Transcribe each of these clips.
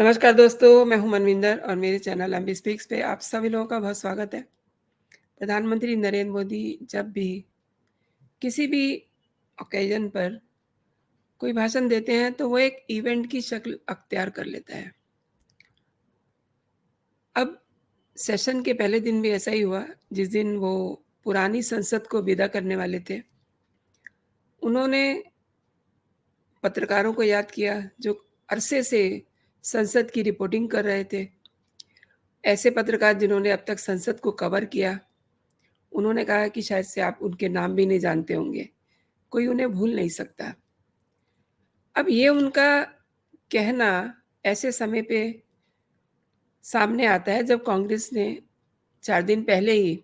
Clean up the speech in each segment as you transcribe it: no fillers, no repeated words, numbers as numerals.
नमस्कार दोस्तों, मैं हूं मनविंदर और मेरे चैनल एमबी स्पीक्स पे आप सभी लोगों का बहुत स्वागत है। प्रधानमंत्री नरेंद्र मोदी जब भी किसी भी ओकेज़न पर कोई भाषण देते हैं, तो वो एक इवेंट की शक्ल अख्तियार कर लेता है। अब सेशन के पहले दिन भी ऐसा ही हुआ, जिस दिन वो पुरानी संसद को विदा करने वाले थे। उन्होंने पत्रकारों को याद किया, जो अरसे से संसद की रिपोर्टिंग कर रहे थे। ऐसे पत्रकार जिन्होंने अब तक संसद को कवर किया। उन्होंने कहा कि शायद से आप उनके नाम भी नहीं जानते होंगे, कोई उन्हें भूल नहीं सकता। अब ये उनका कहना ऐसे समय पे सामने आता है जब कांग्रेस ने 4 दिन पहले ही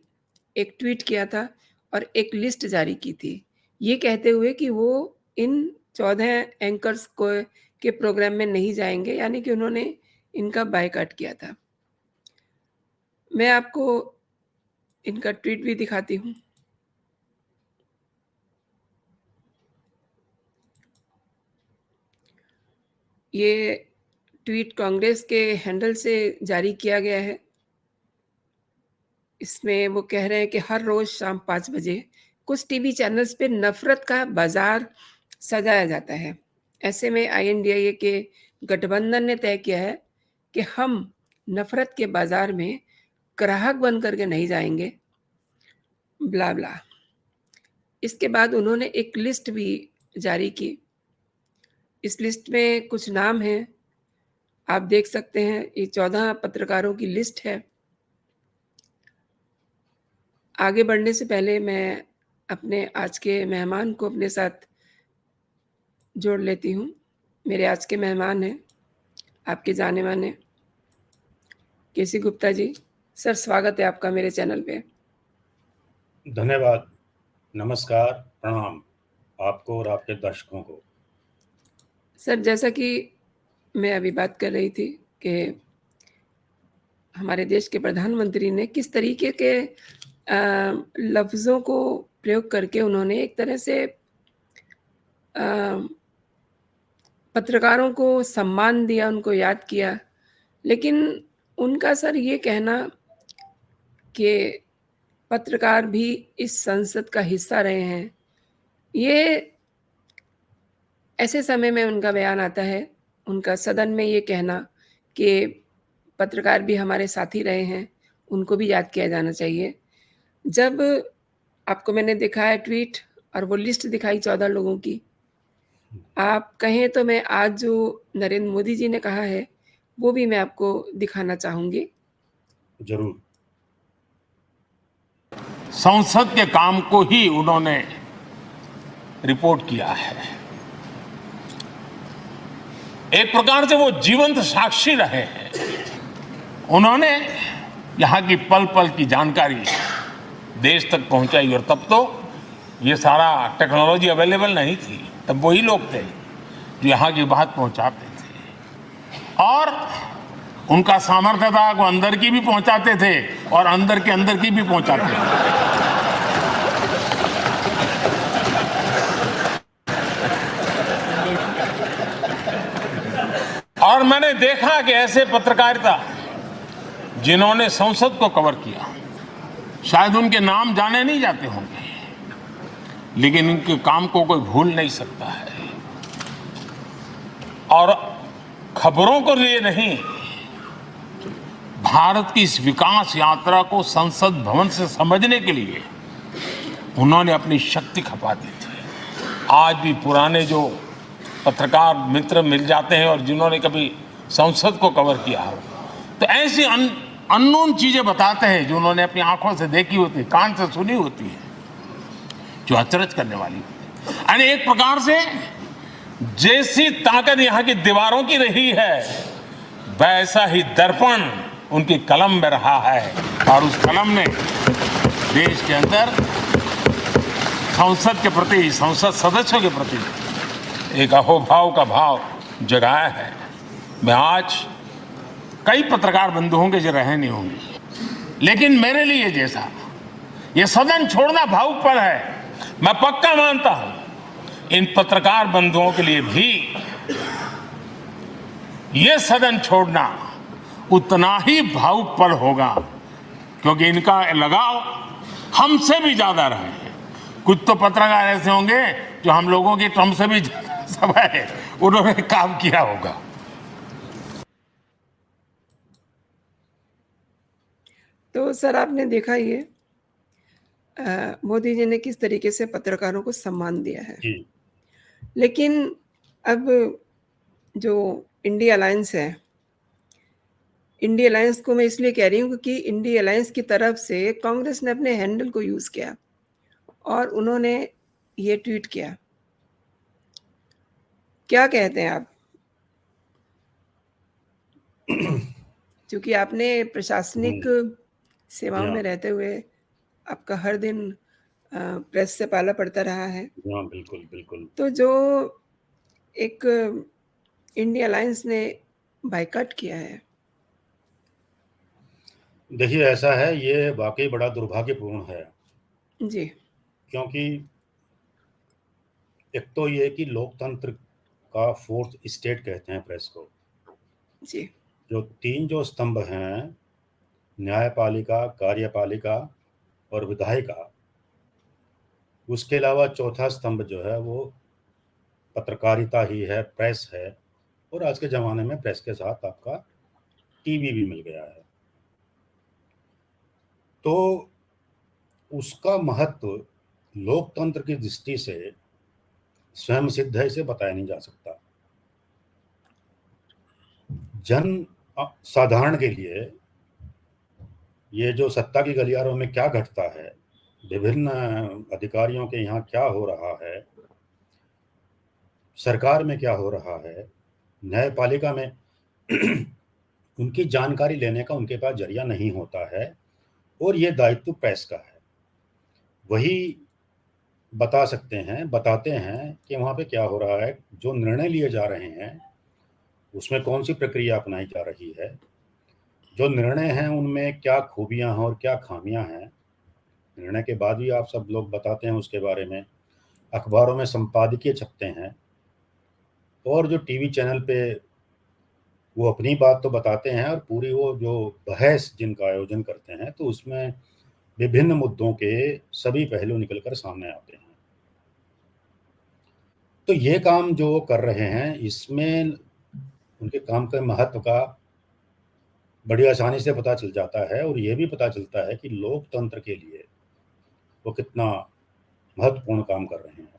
एक ट्वीट किया था और एक लिस्ट जारी की थी, ये कहते हुए कि वो इन 14 एंकर्स को के प्रोग्राम में नहीं जाएँगे, यानी कि उन्होंने इनका बायकॉट किया था। मैं आपको इनका ट्वीट भी दिखाती हूँ। ये ट्वीट कांग्रेस के हैंडल से जारी किया गया है। इसमें वो कह रहे हैं कि हर रोज़ शाम 5 बजे कुछ टीवी चैनल्स पे नफ़रत का बाज़ार सजाया जाता है। ऐसे में आईएनडीआईए के गठबंधन ने तय किया है कि हम नफ़रत के बाज़ार में ग्राहक बन कर के नहीं जाएँगे, ब्ला ब्ला। इसके बाद उन्होंने एक लिस्ट भी जारी की। इस लिस्ट में कुछ नाम हैं, आप देख सकते हैं, ये 14 पत्रकारों की लिस्ट है। आगे बढ़ने से पहले मैं अपने आज के मेहमान को अपने साथ जोड़ लेती हूँ। मेरे आज के मेहमान हैं, आपके जाने-माने केसी गुप्ता जी। सर, स्वागत है आपका मेरे चैनल पे। धन्यवाद, नमस्कार, प्रणाम आपको और आपके दर्शकों को। सर, जैसा कि मैं अभी बात कर रही थी कि हमारे देश के प्रधानमंत्री ने किस तरीके के लफ्ज़ों को प्रयोग करके उन्होंने एक तरह से पत्रकारों को सम्मान दिया, उनको याद किया। लेकिन उनका सर ये कहना कि पत्रकार भी इस संसद का हिस्सा रहे हैं, ये ऐसे समय में उनका बयान आता है, उनका सदन में ये कहना कि पत्रकार भी हमारे साथी रहे हैं, उनको भी याद किया जाना चाहिए। जब आपको मैंने दिखाया ट्वीट और वो लिस्ट दिखाई 14 लोगों की, आप कहें तो मैं आज जो नरेंद्र मोदी जी ने कहा है, वो भी मैं आपको दिखाना चाहूँगी। जरूर। संसद के काम को ही उन्होंने रिपोर्ट किया है। एक प्रकार से वो जीवंत साक्षी रहे हैं। उन्होंने यहाँ की पल पल की जानकारी देश तक पहुंचाई, और तब तो ये सारा टेक्नोलॉजी अवेलेबल नहीं थी। तब वही लोग थे जो यहाँ की बात पहुंचाते थे, और उनका सामर्थ्य था वो अंदर की भी पहुंचाते थे और अंदर की भी पहुंचाते थे। और मैंने देखा कि ऐसे पत्रकारिता जिन्होंने संसद को कवर किया, शायद उनके नाम जाने नहीं जाते होंगे, लेकिन उनके काम को कोई भूल नहीं सकता है। और खबरों को लिए नहीं, भारत की इस विकास यात्रा को संसद भवन से समझने के लिए उन्होंने अपनी शक्ति खपा दी थी। आज भी पुराने जो पत्रकार मित्र मिल जाते हैं और जिन्होंने कभी संसद को कवर किया हो, तो ऐसी अननोन चीजें बताते हैं जो उन्होंने अपनी आंखों से देखी होती है, कान से सुनी होती है, जो अचरज करने वाली होती है। यानी एक प्रकार से जैसी ताकत यहाँ की दीवारों की रही है, वैसा ही दर्पण उनकी कलम में रहा है, और उस कलम ने देश के अंदर संसद के प्रति, संसद सदस्यों के प्रति एक अहोभाव का भाव जगाया है। मैं आज कई पत्रकार बंधु होंगे जो रहे नहीं होंगे, लेकिन मेरे लिए जैसा ये सदन छोड़ना भावुक पल है, मैं पक्का मानता हूं इन पत्रकार बंधुओं के लिए भी ये सदन छोड़ना उतना ही भावुक पल होगा, क्योंकि इनका लगाव हमसे भी ज्यादा रहे हैं। कुछ तो पत्रकार ऐसे होंगे जो हम लोगों की टर्म से भी समय है उन्होंने काम किया होगा। तो सर आपने देखा ये मोदी जी ने किस तरीके से पत्रकारों को सम्मान दिया है। जी। लेकिन अब जो इंडिया अलायंस है, इंडिया अलायंस को मैं इसलिए कह रही हूँ क्योंकि इंडिया अलायंस की तरफ से कांग्रेस ने अपने हैंडल को यूज किया और उन्होंने ये ट्वीट किया। क्या कहते हैं आप? क्योंकि आपने प्रशासनिक सेवाओं में रहते हुए आपका हर दिन प्रेस से पाला पड़ता रहा है। हाँ, बिल्कुल, बिल्कुल। तो जो एक इंडिया अलायंस ने बायकॉट किया है। देखिए, ऐसा है, ये वाक़ई बड़ा दुर्भाग्यपूर्ण है, जी, क्योंकि एक तो ये कि लोकतंत्र का फोर्थ स्टेट कहते हैं प्रेस को। जी, जो 3 जो स्तंभ हैं, न्यायपालिका, कार्यपालिका और विधायिका, उसके अलावा चौथा स्तंभ जो है वो पत्रकारिता ही है, प्रेस है, और आज के ज़माने में प्रेस के साथ आपका टीवी भी मिल गया है। तो उसका महत्व लोकतंत्र की दृष्टि से स्वयं सिद्ध है, इसे बताया नहीं जा सकता। साधारण के लिए ये जो सत्ता की गलियारों में क्या घटता है, विभिन्न अधिकारियों के यहाँ क्या हो रहा है, सरकार में क्या हो रहा है, न्यायपालिका में उनकी जानकारी लेने का उनके पास जरिया नहीं होता है, और ये दायित्व प्रेस का है। वही बता सकते हैं, बताते हैं कि वहाँ पे क्या हो रहा है, जो निर्णय लिए जा रहे हैं उसमें कौन सी प्रक्रिया अपनाई जा रही है, जो निर्णय हैं उनमें क्या खूबियां हैं और क्या खामियां हैं। निर्णय के बाद भी आप सब लोग बताते हैं उसके बारे में, अखबारों में संपादकीय छपते हैं, और जो टीवी चैनल पे वो अपनी बात तो बताते हैं, और पूरी वो जो बहस जिनका आयोजन करते हैं तो उसमें विभिन्न मुद्दों के सभी पहलू निकलकर सामने आते हैं। तो ये काम जो वो कर रहे हैं, इसमें उनके काम के महत्व का बड़ी आसानी से पता चल जाता है, और ये भी पता चलता है कि लोकतंत्र के लिए वो कितना महत्वपूर्ण काम कर रहे हैं।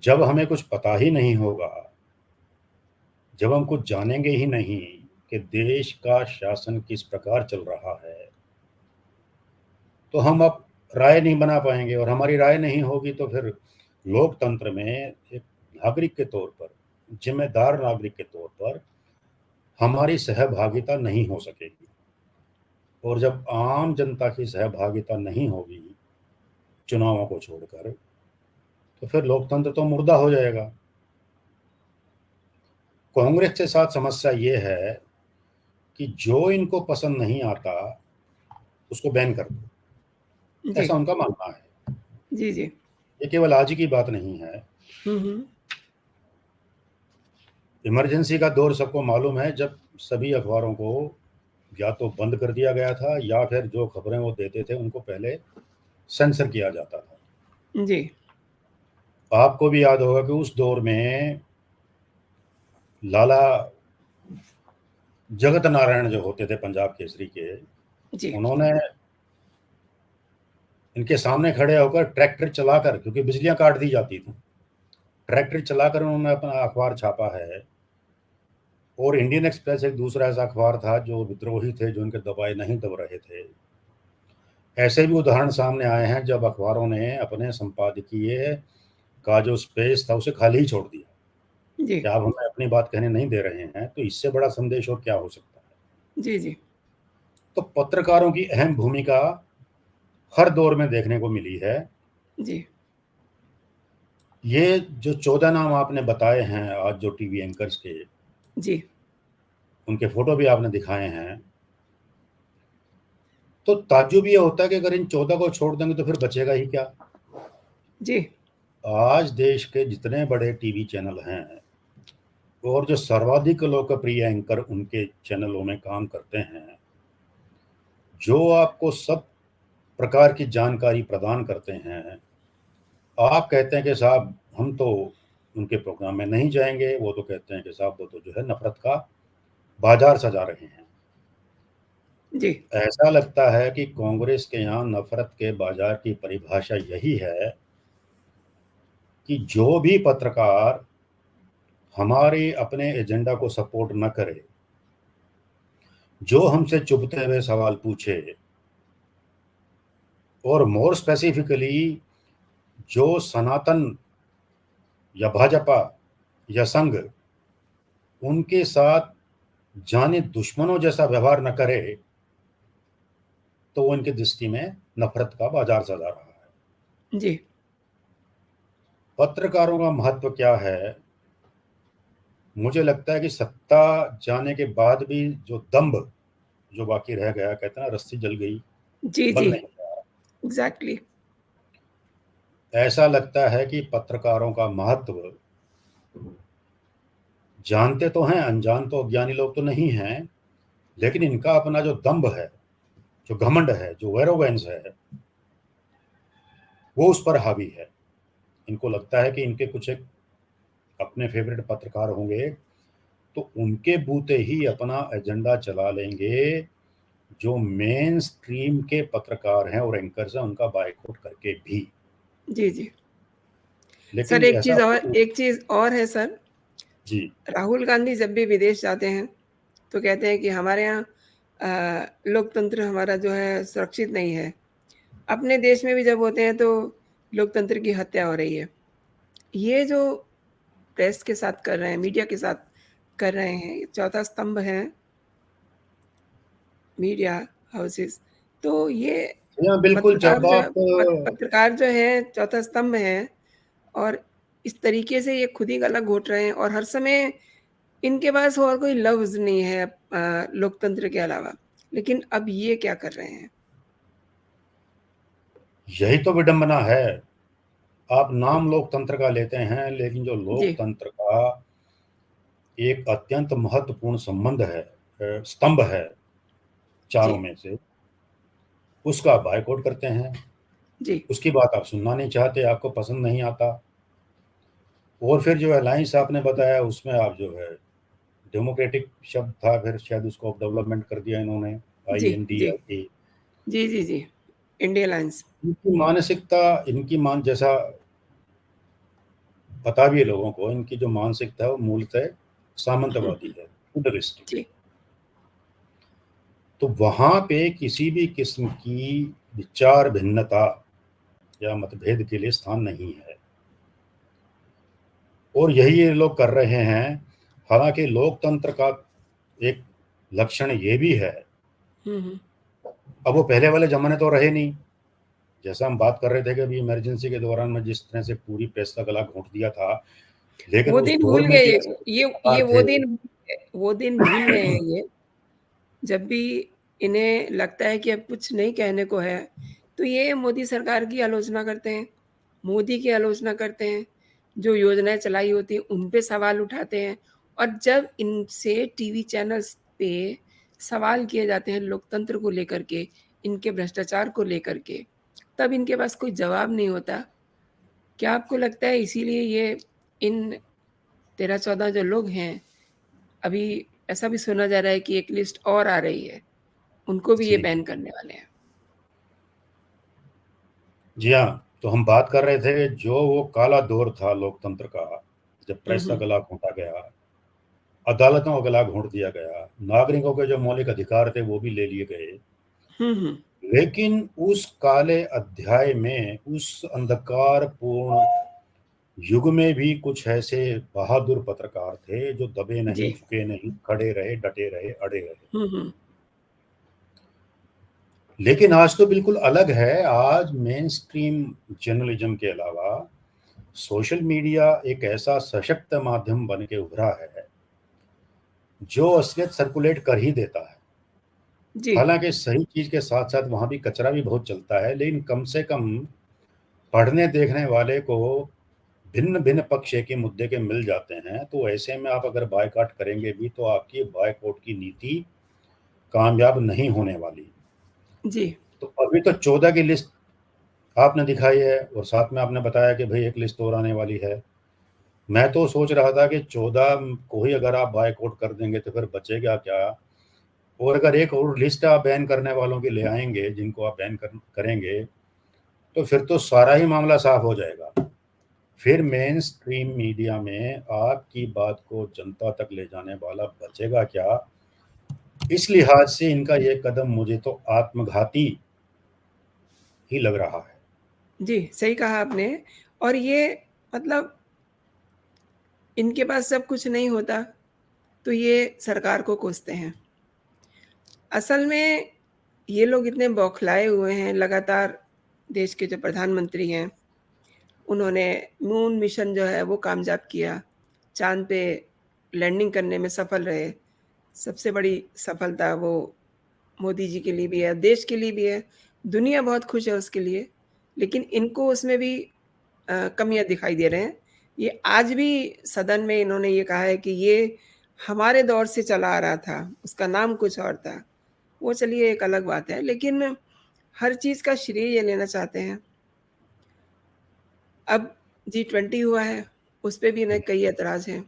जब हमें कुछ पता ही नहीं होगा, जब हम कुछ जानेंगे ही नहीं कि देश का शासन किस प्रकार चल रहा है, तो हम अब राय नहीं बना पाएंगे, और हमारी राय नहीं होगी तो फिर लोकतंत्र में एक नागरिक के तौर पर, जिम्मेदार नागरिक के तौर पर हमारी सहभागिता नहीं हो सकेगी। और जब आम जनता की सहभागिता नहीं होगी चुनावों को छोड़कर, तो फिर लोकतंत्र तो मुर्दा हो जाएगा। कांग्रेस के साथ समस्या ये है कि जो इनको पसंद नहीं आता उसको बैन कर दो, जी, ऐसा उनका मानना है। जी, जी। ये केवल आज की बात नहीं है। इमरजेंसी का दौर सबको मालूम है, जब सभी अखबारों को या तो बंद कर दिया गया था, या फिर जो खबरें वो देते थे उनको पहले सेंसर किया जाता था। जी, आपको भी याद होगा कि उस दौर में लाला जगत नारायण जो होते थे पंजाब केसरी के, जी, उन्होंने इनके सामने खड़े होकर ट्रैक्टर चलाकर, क्योंकि बिजलियां काट दी जाती थी, ट्रैक्टर चलाकर उन्होंने अपना अखबार छापा है। और इंडियन एक्सप्रेस एक दूसरा ऐसा अखबार था जो विद्रोही थे, जो उनके दबाए नहीं दब रहे थे। ऐसे भी उदाहरण सामने आए हैं जब अखबारों ने अपने संपादकीय का जो स्पेस था उसे खाली ही छोड़ दिया जी, कि आप हमें अपनी बात कहने नहीं दे रहे हैं। तो इससे बड़ा संदेश और क्या हो सकता है। जी, जी, तो पत्रकारों की अहम भूमिका हर दौर में देखने को मिली है। जी, ये जो 14 नाम आपने बताए हैं आज, जो टीवी एंकर्स के, जी, उनके फोटो भी आपने दिखाए हैं, तो ताज्जुब ये होता है कि अगर इन 14 को छोड़ देंगे तो फिर बचेगा ही क्या। जी, आज देश के जितने बड़े टीवी चैनल हैं और जो सर्वाधिक लोकप्रिय एंकर उनके चैनलों में काम करते हैं, जो आपको सब प्रकार की जानकारी प्रदान करते हैं, आप कहते हैं कि साहब हम तो उनके प्रोग्राम में नहीं जाएंगे, वो तो कहते हैं कि साहब वो तो जो है नफरत का बाजार सजा रहे हैं। जी। ऐसा लगता है कि कांग्रेस के यहाँ नफरत के बाजार की परिभाषा यही है कि जो भी पत्रकार हमारे अपने एजेंडा को सपोर्ट न करे, जो हमसे चुभते हुए सवाल पूछे, और मोर स्पेसिफिकली जो सनातन या भाजपा या संघ उनके साथ जाने दुश्मनों जैसा व्यवहार न करे, तो वो इनकी दृष्टि में नफरत का बाजार सजा रहा है। जी। पत्रकारों का महत्व क्या है? मुझे लगता है कि सत्ता जाने के बाद भी जो दंभ जो बाकी रह गया, कहते हैं ना रस्सी जल गई, जी, बल जी। नहीं गया। एग्ज़ैक्टली। ऐसा लगता है कि पत्रकारों का महत्व जानते तो हैं, अनजान तो अज्ञानी लोग तो नहीं हैं, लेकिन इनका अपना जो दंभ है, जो घमंड है, जो एरोगेंस है, वो उस पर हावी है। इनको लगता है कि इनके कुछ एक अपने फेवरेट पत्रकार होंगे तो उनके बूते ही अपना एजेंडा चला लेंगे, जो मेन स्ट्रीम के पत्रकार हैं और एंकर्स हैं उनका बायकॉट करके भी। जी, जी। सर, लेकिन ऐसा एक चीज़ और है सर, जी राहुल गांधी जब भी विदेश जाते हैं, तो कहते हैं कि हमारे यहाँ लोकतंत्र हमारा जो है सुरक्षित नहीं है। अपने देश में भी जब होते हैं तो लोकतंत्र की हत्या हो रही है। ये जो प्रेस के साथ कर रहे हैं, मीडिया के साथ कर रहे हैं, ये चौथा स्तंभ है मीडिया हाउसेस। तो ये हाँ, बिल्कुल। जब आप पत्रकार जो है चौथा स्तंभ है, और इस तरीके से ये खुद ही गला घोट रहे हैं, और हर समय इनके पास और कोई लफ्ज़ नहीं है लोकतंत्र के अलावा। लेकिन अब ये क्या कर रहे हैं? यही तो विडंबना है। आप नाम लोकतंत्र का लेते हैं, लेकिन जो जी, लोकतंत्र का एक अत्यंत महत्वपूर्ण संबंध है, स्तंभ है चारों जी, में से, उसका आप बायकॉट करते हैं। जी, उसकी बात आप सुनना नहीं चाहते, आपको पसंद नहीं आता। और फिर जो अलायंस आपने बताया उसमें आप जो है डेमोक्रेटिक शब्द था, फिर शायद उसको डेवलपमेंट कर दिया इन्होंने, जी, जी, INDIA। जी, जी, जी, इंडिया अलायंस। इनकी मानसिकता, इनकी मान जैसा पता भी है लोगों को, इनकी जो मानसिकता है वो मूलतः सामंतवादी है, फेडरलिस्टिक। जी, तो वहां पे किसी भी किस्म की विचार भिन्नता या मतभेद के लिए स्थान नहीं है, और यही ये लोग कर रहे हैं। हालांकि लोकतंत्र का एक लक्षण ये भी है, हुँ, हुँ। अब वो पहले वाले जमाने तो रहे नहीं। जैसा हम बात कर रहे थे कि अभी इमरजेंसी के दौरान में जिस तरह से पूरी प्रेस का गला घोंट दिया था, लेकिन वो उस दिन दौर भूल में गए भी ये ऐसे ये पत्रकार वो दिन भूल गए हैं ये। जब भी इन्हें लगता है कि अब कुछ नहीं कहने को है, तो ये मोदी सरकार की आलोचना करते हैं, मोदी की आलोचना करते हैं, जो योजनाएँ चलाई होती हैं, उन पे सवाल उठाते हैं, और जब इनसे टीवी चैनल्स पे सवाल किए जाते हैं लोकतंत्र को लेकर के, इनके भ्रष्टाचार को लेकर के, तब इनके पास कोई जवाब नहीं होता। क्या आपको लगता है इसीलिए ये इन 13-14 जो लोग हैं, अभी ऐसा भी सुना जा रहा है कि एक लिस्ट और आ रही है, उनको भी ये जी बैन करने वाले हैं? जी हाँ, तो हम बात कर रहे थे कि जो वो काला दौर था लोकतंत्र का, जब हुँ, प्रेस का हुँ। गला घोंटा गया, अदालतों का गला घोंट दिया गया, नागरिकों के जो मौलिक अधिकार थे वो भी ले लिए गए। हुँ, हुँ। लेकिन उस काले अध्याय में, उस अंधकारपूर्ण युग में भी कुछ ऐसे बहादुर पत्रकार थे जो दबे नहीं, जी। झुके नहीं, खड़े रहे, डटे रहे, अड़े रहे। हुँ, हुँ। लेकिन आज तो बिल्कुल अलग है। आज मेन स्ट्रीम जर्नलिज्म के अलावा सोशल मीडिया एक ऐसा सशक्त माध्यम बन के उभरा है जो असलियत सर्कुलेट कर ही देता है। जी। हालांकि सही चीज के साथ साथ वहां भी कचरा भी बहुत चलता है, लेकिन कम से कम पढ़ने देखने वाले को भिन्न-भिन्न पक्ष एक ही मुद्दे के मिल जाते हैं, तो ऐसे में आप अगर बायकॉट करेंगे भी तो आपकी बायकॉट की नीति कामयाब नहीं होने वाली। जी। तो अभी तो 14 की लिस्ट आपने दिखाई है और साथ में आपने बताया कि भई एक लिस्ट और आने वाली है। मैं तो सोच रहा था कि 14 को ही अगर आप बायकॉट कर देंगे तो फिर बचेगा क्या? और अगर एक और लिस्ट आप बैन करने वालों की ले आएँगे, जिनको आप बैन करेंगे, तो फिर तो सारा ही मामला साफ हो जाएगा। फिर मेन स्ट्रीम मीडिया में आपकी बात को जनता तक ले जाने वाला बचेगा क्या? इस लिहाज से इनका ये कदम मुझे तो आत्मघाती ही लग रहा है। जी, सही कहा आपने। और ये मतलब इनके पास सब कुछ नहीं होता, तो ये सरकार को कोसते हैं। असल में ये लोग इतने बौखलाए हुए हैं, लगातार देश के जो प्रधानमंत्री हैं, उन्होंने मून मिशन जो है वो कामयाब किया, चाँद पे लैंडिंग करने में सफल रहे। सबसे बड़ी सफलता वो मोदी जी के लिए भी है, देश के लिए भी है, दुनिया बहुत खुश है उसके लिए, लेकिन इनको उसमें भी कमियाँ दिखाई दे रहे हैं। ये आज भी सदन में इन्होंने ये कहा है कि ये हमारे दौर से चला आ रहा था, उसका नाम कुछ और था। वो चलिए एक अलग बात है, लेकिन हर चीज़ का श्रेय ये लेना चाहते हैं। अब G20 हुआ है, उस पे भी इन्हें कई ऐतराज़ हैं।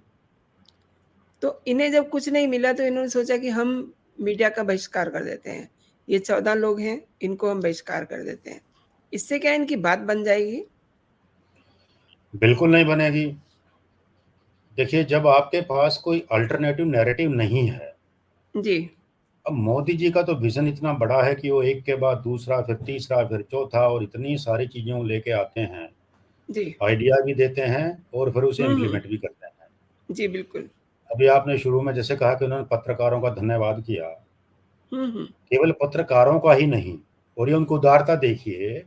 तो इन्हें जब कुछ नहीं मिला तो इन्होंने सोचा कि हम मीडिया का बहिष्कार कर देते हैं। ये 14 लोग हैं, इनको हम बहिष्कार कर देते हैं। इससे क्या इनकी बात बन जाएगी? बिल्कुल नहीं बनेगी। देखिए, जब आपके पास कोई अल्टरनेटिव नैरेटिव नहीं है, जी, अब मोदी जी का तो विज़न इतना बड़ा है कि वो एक के बाद दूसरा, फिर तीसरा, फिर चौथा और इतनी सारी चीज़ों लेके आते हैं, जी। आइडिया भी देते हैं और फिर उसे हुँ, हुँ। इम्प्लीमेंट भी करते हैं। जी, बिल्कुल। अभी आपने शुरू में जैसे कहा कि उन्होंने पत्रकारों का धन्यवाद किया, हुँ, हुँ। केवल पत्रकारों का ही नहीं, और ये उनकी उदारता देखिए, जी।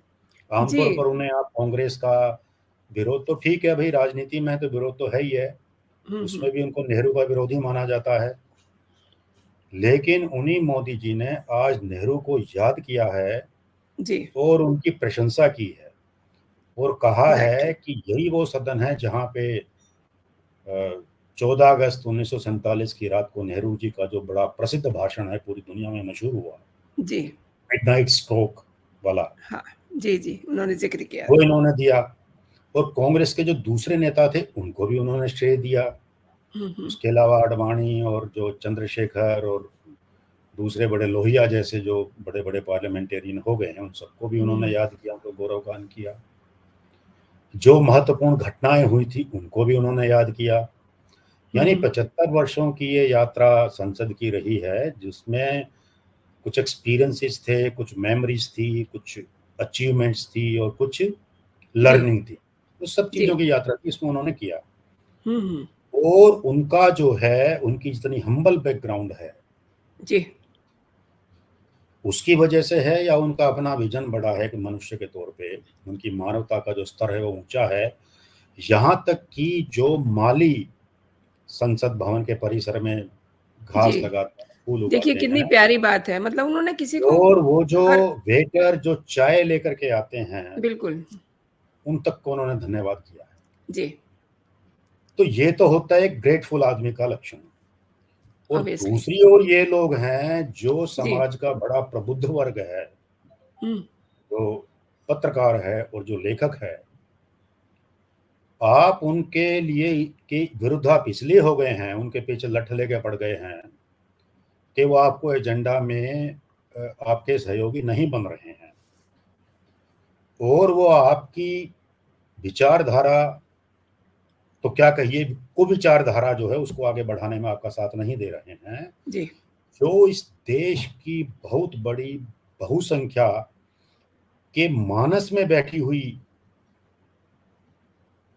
आमतौर पर उन्हें आप कांग्रेस का विरोध तो ठीक है भई, राजनीति में तो विरोध तो है ही है, हुँ, हुँ। उसमें भी उनको नेहरू का विरोधी माना जाता है। लेकिन उन्हीं मोदी जी ने आज नेहरू को याद किया है जी, और उनकी प्रशंसा की है और कहा राइट। है कि यही वो सदन है जहाँ पे 14 अगस्त 1947 की रात को नेहरू जी का जो बड़ा प्रसिद्ध भाषण है, पूरी दुनिया में मशहूर हुआ, जी, मिडनाइट स्ट्रोक वाला, हाँ। जी, जी, उन्होंने ज़िक्र किया वो था। इन्होंने दिया। और कांग्रेस के जो दूसरे नेता थे, उनको भी उन्होंने श्रेय दिया। हुँ, हुँ। उसके अलावा आडवाणी और जो चंद्रशेखर और दूसरे बड़े लोहिया जैसे जो बड़े-बड़े पार्लियामेंटेरियन हो गए हैं, उन सबको भी उन्होंने हुँ, याद किया, उनको गौरवगान किया। जो महत्वपूर्ण घटनाएँ हुई थी, उनको भी उन्होंने याद किया। हुँ, यानी हुँ। 75 वर्षों की ये यात्रा संसद की रही है, जिसमें कुछ एक्सपीरियंसेस थे, कुछ मेमोरीज़ थी, कुछ अचीवमेंट्स थी और कुछ जी, लर्निंग थी। तो सब जी। चीज़ों की यात्रा थी, इसमें उन्होंने किया। हुँ, हुँ। और उनका जो है, उनकी जितनी हम्बल बैकग्राउंड है, जी, उसकी वजह से है या उनका अपना विज़न बड़ा है कि मनुष्य के तौर पे उनकी मानवता का जो स्तर है वो ऊँचा है। यहाँ तक कि जो माली संसद भवन के परिसर में जी। घास लगाते हैं, फूल देखिए उगाते कितनी हैं प्यारी बात है, मतलब उन्होंने किसी को और वो जो हर वेटर जो चाय लेकर के आते हैं, बिल्कुल, उन तक को उन्होंने धन्यवाद किया है। जी, तो ये तो होता है एक ग्रेटफुल आदमी का लक्षण। और ऑब्वियसली। दूसरी ओर ये लोग हैं जो जी। समाज का बड़ा प्रबुद्ध वर्ग है, हुँ, जो पत्रकार है और जो लेखक है, आप उनके लिए के विरुद्ध आप इसलिए हो गए हैं, उनके पीछे लठ लेके पड़ गए हैं कि वो आपको एजेंडा में आपके सहयोगी नहीं बन रहे हैं और वो आपकी विचारधारा, तो क्या कहिए कुविचारधारा जो है उसको आगे बढ़ाने में आपका साथ नहीं दे रहे हैं, जी, जो इस देश की बहुत बड़ी बहुसंख्या के मानस में बैठी हुई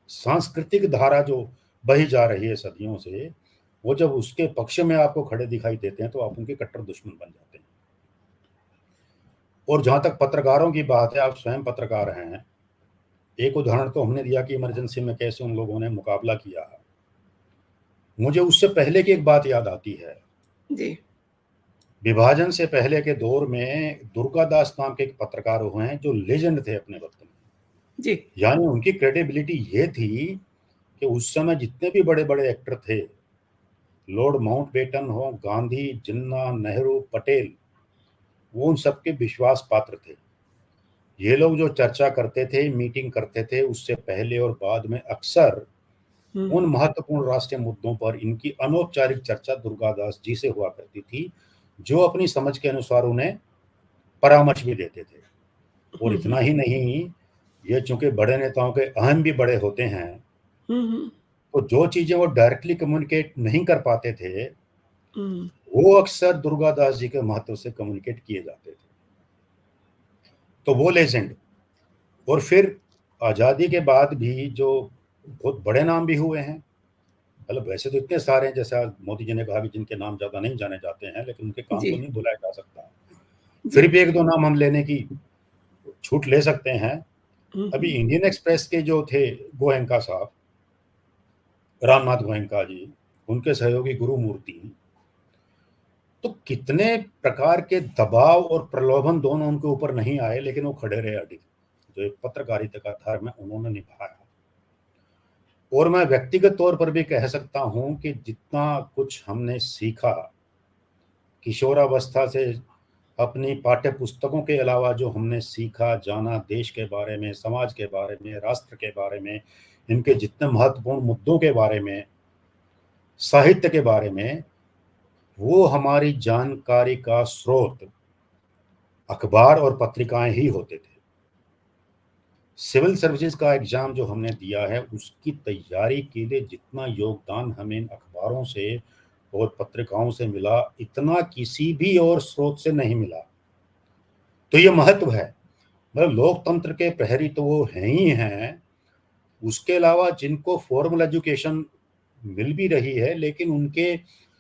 सांस्कृतिक धारा जो बही जा रही है सदियों से, वो जब उसके पक्ष में आपको खड़े दिखाई देते हैं तो आप उनके कट्टर दुश्मन बन जाते हैं। और जहाँ तक पत्रकारों की बात है, आप स्वयं पत्रकार हैं। एक उदाहरण तो हमने दिया कि इमरजेंसी में कैसे उन लोगों ने मुकाबला किया। मुझे उससे पहले की एक बात याद आती है। जी, विभाजन से पहले के दौर में दुर्गादास नाम के एक पत्रकार हुए हैं जो लेजेंड थे अपने वक्त में। जी। यानी उनकी क्रेडिबिलिटी ये थी कि उस समय जितने भी बड़े-बड़े एक्टर थे, लॉर्ड माउंटबेटन हो, गांधी, जिन्ना, नेहरू, पटेल, वो उन सबके विश्वास पात्र थे। ये लोग जो चर्चा करते थे, मीटिंग करते थे, उससे पहले और बाद में अक्सर उन हुँ, महत्वपूर्ण राष्ट्रीय मुद्दों पर इनकी अनौपचारिक चर्चा दुर्गादास जी से हुआ करती थी, जो अपनी समझ के अनुसार उन्हें परामर्श भी देते थे। और हुँ, इतना हुँ। ही नहीं, ये चूँकि बड़े नेताओं के अहम भी बड़े होते हैं, हुँ, हुँ। तो जो चीज़ें वो डायरेक्टली कम्युनिकेट नहीं कर पाते थे, हुँ। वो अक्सर दुर्गादास जी के महत्व से कम्युनिकेट किए जाते थे। तो वो लेजेंड। और फिर आज़ादी के बाद भी जो बहुत बड़े नाम भी हुए हैं, मतलब वैसे तो इतने सारे हैं, जैसा मोदी जी ने कहा कि जिनके नाम ज़्यादा नहीं जाने जाते हैं, लेकिन उनके काम जी, को नहीं भुलाया जा सकता। जी। फिर भी 1-2 नाम हम लेने की छूट ले सकते हैं। हुँ, अभी हुँ। इंडियन एक्सप्रेस के जो थे गोयनका साहब, रामनाथ गोयनका जी, उनके सहयोगी गुरुमूर्ति, तो कितने प्रकार के दबाव और प्रलोभन दोनों उनके ऊपर नहीं आए, लेकिन वो खड़े रहे अडिग। जो एक पत्रकारिता का धर्म है, उन्होंने निभाया। और मैं व्यक्तिगत तौर पर भी कह सकता हूँ कि जितना कुछ हमने सीखा, किशोरावस्था से अपनी पाठ्य पुस्तकों के अलावा जो हमने सीखा, जाना देश के बारे में, समाज के बारे में, राष्ट्र के बारे में, इनके जितने महत्वपूर्ण मुद्दों के बारे में, साहित्य के बारे में, वो हमारी जानकारी का स्रोत अखबार और पत्रिकाएं ही होते थे। सिविल सर्विसेज का एग्ज़ाम जो हमने दिया है, उसकी तैयारी के लिए जितना योगदान हमें इन अखबारों से और पत्रिकाओं से मिला, इतना किसी भी और स्रोत से नहीं मिला। तो ये महत्व है। मतलब लोकतंत्र के प्रहरी तो वो हैं ही हैं, उसके अलावा जिनको फॉर्मल एजुकेशन मिल भी रही है, लेकिन उनके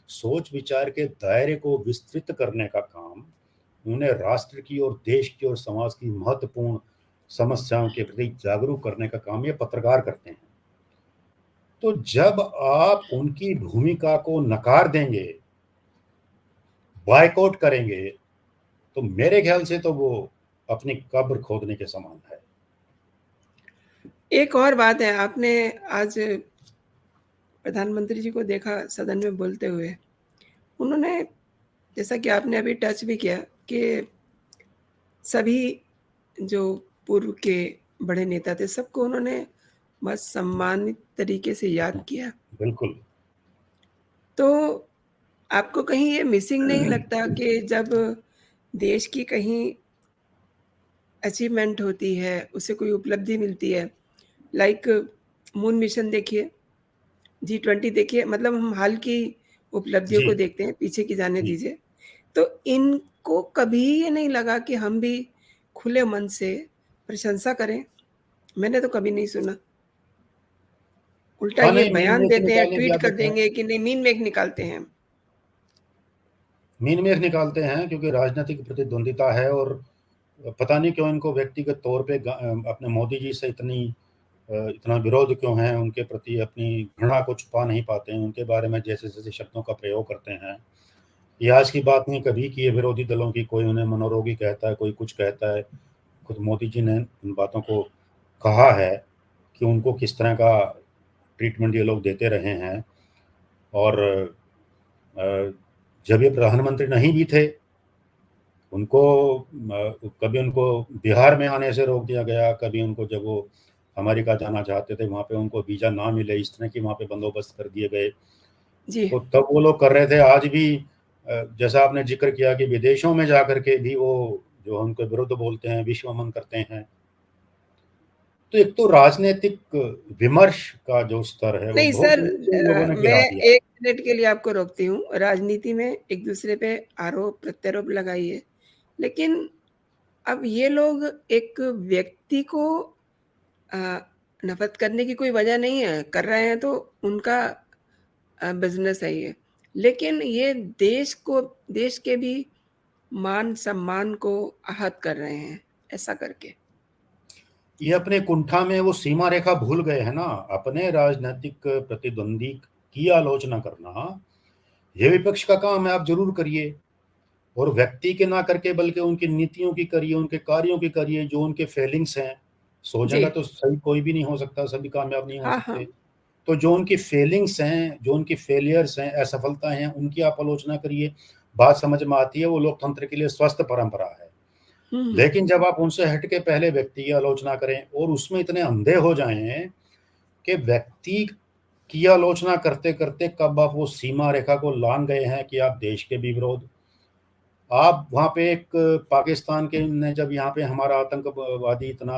सोच विचार के दायरे को विस्तृत करने का काम, उन्हें राष्ट्र की और देश की और समाज की महत्वपूर्ण समस्याओं के प्रति जागरूक करने का काम ये पत्रकार करते हैं। तो जब आप उनकी भूमिका को नकार देंगे, बॉयकॉट करेंगे, तो मेरे ख्याल से तो वो अपनी कब्र खोदने के समान है। एक और बात है, आपने आज प्रधानमंत्री जी को देखा सदन में बोलते हुए। उन्होंने, जैसा कि आपने अभी टच भी किया, कि सभी जो पूर्व के बड़े नेता थे, सबको उन्होंने बस सम्मानित तरीके से याद किया। बिल्कुल। तो आपको कहीं ये मिसिंग नहीं लगता कि जब देश की कहीं अचीवमेंट होती है, उसे कोई उपलब्धि मिलती है, लाइक मून मिशन देखिए, जी20 देखिए, मतलब हम हाल की उपलब्धियों जी, को देखते हैं, पीछे की जाने जी। दीजिए। तो इनको कभी ये नहीं लगा कि हम भी खुले मन से प्रशंसा करें? मैंने तो कभी नहीं सुना। उल्टा हाँ, ये नहीं, मीन बयान मेख देते हैं, निकालने की ट्वीट कर आदत है। देंगे कि नहीं, मीन मेख निकालते हैं हम। मीन मेख निकालते हैं क्योंकि राजनीतिक प्रतिद्वंदिता है, और पता नहीं क्यों इनको व्यक्तिगत तौर पे अपने मोदी जी से इतना विरोध क्यों है, उनके प्रति अपनी घृणा को छुपा नहीं पाते हैं, उनके बारे में जैसे-जैसे शब्दों का प्रयोग करते हैं। ये आज की बात नहीं, कभी की है विरोधी दलों की, कोई उन्हें मनोरोगी कहता है, कोई कुछ कहता है। खुद मोदी जी ने इन बातों को कहा है कि उनको किस तरह का ट्रीटमेंट ये लोग देते रहे हैं। और अ, जब ये प्रधानमंत्री नहीं भी थे, उनको कभी उनको बिहार में आने से रोक दिया गया, कभी उनको जब वो अमेरिका जाना चाहते थे, वहाँ पे उनको वीज़ा ना मिले, इस तरह की वहाँ पे बंदोबस्त कर दिए गए। जी। तो तब वो लोग कर रहे थे। आज भी जैसा आपने ज़िक्र किया कि विदेशों में जाकर के भी वो जो उनके विरुद्ध बोलते हैं, विश्वमन करते हैं। तो एक तो राजनीतिक विमर्श का जो स्तर है, वो नहीं बहुत सर, नीचे इन लोगों ने मैं गिरा दिया। 1 मिनट के लिए आपको रोकती हूँ। राजनीति में एक-दूसरे पे आरोप-प्रत्यारोप लगाइए, लेकिन अब ये लोग एक व्यक्ति को अ, नफ़रत करने की कोई वजह नहीं है, कर रहे हैं तो उनका बिज़नेस है ये। लेकिन ये देश के भी मान-सम्मान को आहत कर रहे हैं, ऐसा करके। ये अपने कुंठा में वो सीमा रेखा भूल गए हैं ना, अपने राजनीतिक प्रतिद्वंदी की आलोचना करना, ये विपक्ष का काम है, आप ज़रूर करिए। और व्यक्ति के ना करके बल्कि उनकी नीतियों की करिए, उनके कार्यों की करिए, जो उनके फेलिंग्स हैं, 100 जी। जगह तो सही कोई भी नहीं हो सकता, सभी कामयाब नहीं हो हाँ, सकते। हाँ। तो जो उनकी फेलिंग्स हैं, जो उनकी फेलियर्स हैं, असफलताएँ हैं, उनकी आप आलोचना करिए, बात समझ में आती है, वो लोकतंत्र के लिए स्वस्थ परंपरा है। हुँ, हुँ। लेकिन जब आप उनसे हट के पहले व्यक्ति की आलोचना करें और उसमें इतने अंधे हो जाएँ कि व्यक्ति की आलोचना करते-करते कब आप वो सीमा रेखा को लांघ गए हैं कि आप देश के भी विरोध, आप वहाँ पे एक पाकिस्तान के ने जब यहाँ पे हमारा आतंकवादी इतना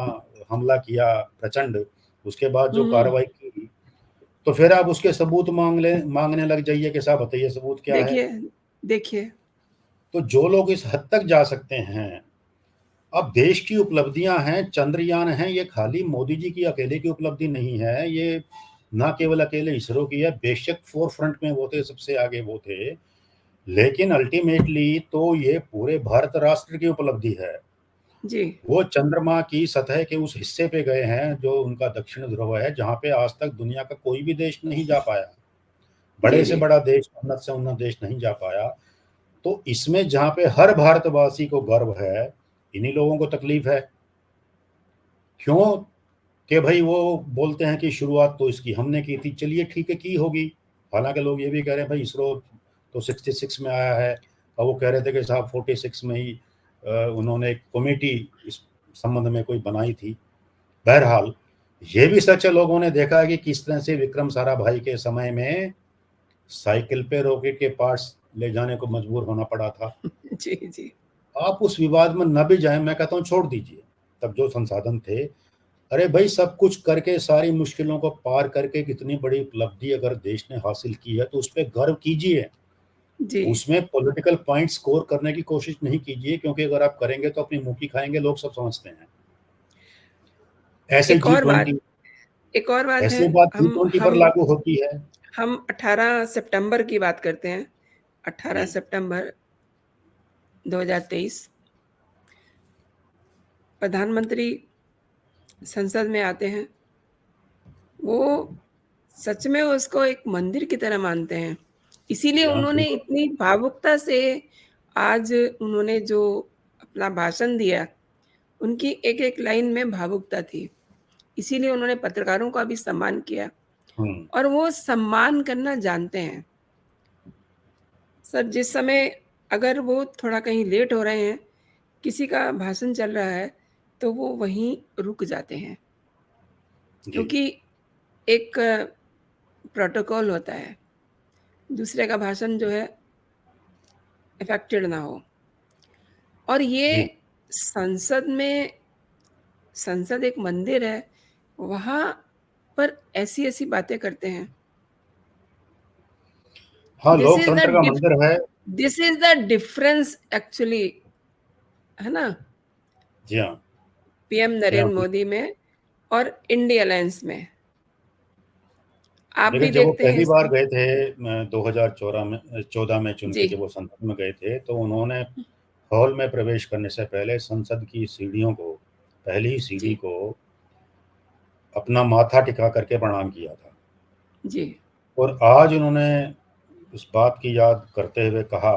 हमला किया प्रचंड, उसके बाद जो हुँ, हुँ। कार्रवाई की, तो फिर आप उसके सबूत माँगने लग जाइए कि साहब बताइए सबूत क्या है? देखिए देखिए तो जो लोग इस हद तक जा सकते हैं, अब देश की उपलब्धियाँ हैं, चंद्रयान है, ये खाली मोदी जी की अकेले की उपलब्धि नहीं है, ये ना केवल अकेले इसरो की है, बेशक फ़ोरफ्रंट में वो थे, सबसे आगे वो थे, लेकिन अल्टीमेटली तो ये पूरे भारत राष्ट्र की उपलब्धि है। जी। वो चंद्रमा की सतह के उस हिस्से पे गए हैं, जो उनका दक्षिण ध्रुव है, जहाँ पे आज तक दुनिया का कोई भी देश नहीं जा पाया। जी, बड़े से जी। बड़ा देश, उन्नत से उन्नत देश नहीं जा पाया। तो इसमें जहाँ पे हर भारतवासी को गर्व है, इन्हीं लोगों को तकलीफ है। क्यों? कि भई वो बोलते हैं कि शुरुआत तो इसकी हमने की थी, चलिए ठीक है की होगी। हालाँकि लोग ये भी कह रहे हैं भाई इसरो तो 66 में आया है और वो कह रहे थे कि साहब 46 में ही उन्होंने एक कमेटी इस संबंध में कोई बनाई थी। बहरहाल, ये भी सच है, लोगों ने देखा है कि किस तरह से विक्रम साराभाई के समय में साइकिल पे रॉकेट के पार्ट्स ले जाने को मजबूर होना पड़ा था। जी, जी। आप उस विवाद में न भी जाएँ, मैं कहता हूँ छोड़ दीजिए। तब जो संसाधन थे, अरे भाई सब कुछ करके, सारी मुश्किलों को पार करके कितनी बड़ी उपलब्धि अगर देश ने हासिल की है, तो उसपे गर्व कीजिए। जी। उसमें पॉलिटिकल पॉइंट स्कोर करने की कोशिश नहीं कीजिए, क्योंकि अगर आप करेंगे तो अपनी मुँह की खाएँगे, लोग सब समझते हैं। ऐसे एक और बात जी20 एक और बात है, ऐसे बात हम जी20 पर हम लागू होती है। हम 18 सितंबर की बात करते हैं। 18 जी, सितंबर 2023 प्रधानमंत्री संसद में आते हैं। वो सच में उसको एक मंदिर की तरह मानते हैं। इसीलिए जी हाँ, उन्होंने बिल्कुल। इतनी भावुकता से आज उन्होंने जो अपना भाषण दिया, उनकी एक-एक लाइन में भावुकता थी। इसीलिए उन्होंने पत्रकारों का भी सम्मान किया हुँ, और वो सम्मान करना जानते हैं। सर जिस समय अगर वो थोड़ा कहीं लेट हो रहे हैं, किसी का भाषण चल रहा है, तो वो वहीं रुक जाते हैं। जी, क्योंकि एक प्रोटोकॉल होता है, दूसरे का भाषण जो है अफ़ेक्टेड ना हो और ये जी। संसद में संसद एक मंदिर है, वहाँ पर ऐसी-ऐसी बातें करते हैं। हाँ, दिस इज़ द लोकतंत्र का डिफ मंदिर है। This is the difference actually है ना? जी हाँ, पीएम जी हाँ, नरेंद्र बिल्कुल। मोदी में और इंडी अलायंस में। आप देखिए, भी जब वो देखते हैं पहली बार इसको गए थे 14 में चुन के जी। जब वो संसद में गए थे, तो उन्होंने हॉल में प्रवेश करने से पहले संसद की सीढ़ियों को, पहली ही सीढ़ी जी, को अपना माथा टिका करके प्रणाम किया था। जी, और आज उन्होंने उस बात की याद करते हुए कहा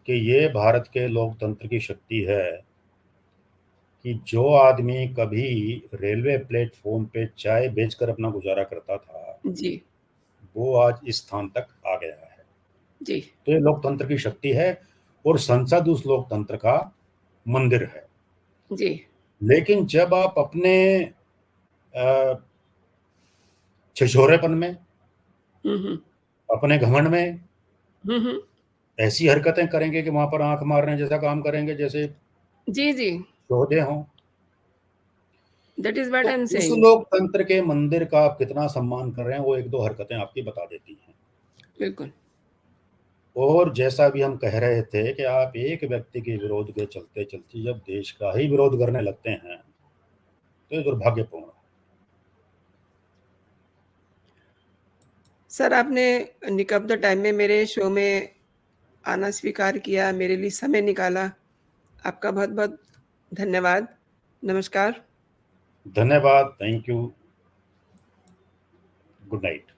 कि ये भारत के लोकतंत्र की शक्ति है कि जो आदमी कभी रेलवे प्लेटफ़ॉर्म पे चाय बेचकर अपना गुज़ारा करता था, जी, वो आज इस स्थान तक आ गया है। जी, तो ये लोकतंत्र की शक्ति है और संसद उस लोकतंत्र का मंदिर है। जी। लेकिन जब आप अपने अ, छिछोरेपन में, हुँ, हुँ। अपने घमंड में हुँ, हुँ। ऐसी हरकतें करेंगे कि वहाँ पर आँख मारने जैसा काम करेंगे जैसे जी, जी। सोधे हों, दैट इज़ व्हाट तो आई एम उस सेइंग। लोकतंत्र के मंदिर का आप कितना सम्मान कर रहे हैं, वो 1-2 हरकतें आपकी बता देती हैं। बिल्कुल। और जैसा अभी हम कह रहे थे कि आप एक व्यक्ति के विरोध के चलते-चलते जब देश का ही विरोध करने लगते हैं, तो ये दुर्भाग्यपूर्ण है। सर आपने निक ऑफ द टाइम में मेरे शो में आना स्वीकार किया, मेरे लिए समय निकाला। आपका बहुत-बहुत धन्यवाद। नमस्कार। धन्यवाद, थैंक यू, गुड नाइट।